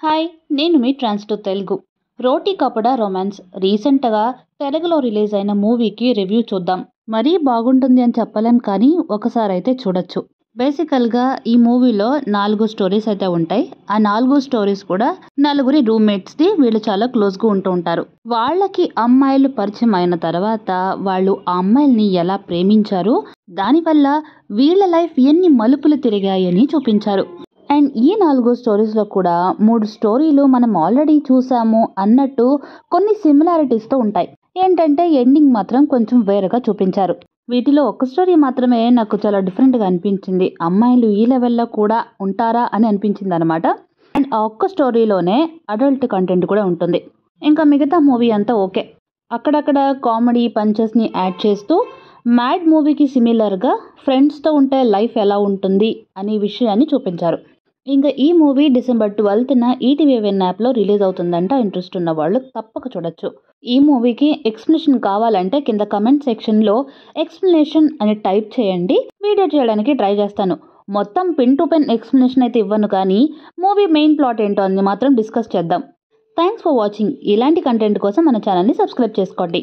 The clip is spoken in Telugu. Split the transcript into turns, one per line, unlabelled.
హాయ్, నేను మీ ట్రాన్స్ టు తెలుగు. 'రోటీ కపడా రొమాన్స్' రీసెంట్‌గా తెలుగులో రిలీజ్ అయిన మూవీకి రివ్యూ చూద్దాం. మరీ బాగుంటుంది అని చెప్పలేం కానీ ఒకసారైతే చూడొచ్చు. బేసికల్‌గా ఈ మూవీలో 4 స్టోరీస్ అయితే ఉంటాయి. ఆ 4 స్టోరీస్ కూడా నలుగురి రూమ్‌మేట్స్‌ది. వీళ్ళు చాలా క్లోజ్‌గా ఉంటూ ఉంటారు. వాళ్ళకి అమ్మాయిలు పరిచయం అయిన తర్వాత వాళ్ళు ఆ అమ్మాయిల్ని ఎలా ప్రేమించారు, దానివల్ల వీళ్ళ లైఫ్ ఎన్ని మలుపులు తిరిగాయని చూపించారు. అండ్ ఈ 4 స్టోరీస్‌లో కూడా 3 స్టోరీలు మనం ఆల్రెడీ చూసాము అన్నట్టు కొన్ని సిమిలారిటీస్‌తో ఉంటాయి. ఏంటంటే ఎండింగ్ మాత్రం కొంచెం వేరేగా చూపించారు. వీటిలో ఒక స్టోరీ మాత్రమే నాకు చాలా డిఫరెంట్‌గా అనిపించింది. అమ్మాయిలు ఈ లెవెల్‌లో కూడా ఉంటారా అని అనిపించిందనమాట. అండ్ ఆ ఒక్క స్టోరీలోనే అడల్ట్ కంటెంట్ కూడా ఉంటుంది. ఇంకా మిగతా మూవీ అంతా ఓకే. అక్కడక్కడ కామెడీ పంచెస్‌ని యాడ్ చేస్తూ మ్యాడ్ మూవీకి సిమిలర్‌గా ఫ్రెండ్స్‌తో ఉంటే లైఫ్ ఎలా ఉంటుంది అనే విషయాన్ని చూపించారు. ఇంకా ఈ మూవీ డిసెంబర్ 12న ఈటీవీ విన్ యాప్‌లో రిలీజ్ అవుతుందంట. ఇంట్రెస్ట్ ఉన్న వాళ్ళు తప్పక చూడొచ్చు. ఈ మూవీకి ఎక్స్‌ప్లనేషన్ కావాలంటే కింద కామెంట్ సెక్షన్‌లో ఎక్స్‌ప్లనేషన్ అని టైప్ చేయండి. వీడియో చేయడానికి ట్రై చేస్తాను. మొత్తం పిన్ టు పిన్ ఎక్స్‌ప్లనేషన్ అయితే ఇవ్వను కానీ మూవీ మెయిన్ ప్లాట్ ఏంటో అని మాత్రం డిస్కస్ చేద్దాం. Thanks for watching. ఇలాంటి కంటెంట్ కోసం మన ఛానల్‌ని సబ్స్క్రైబ్ చేసుకోండి.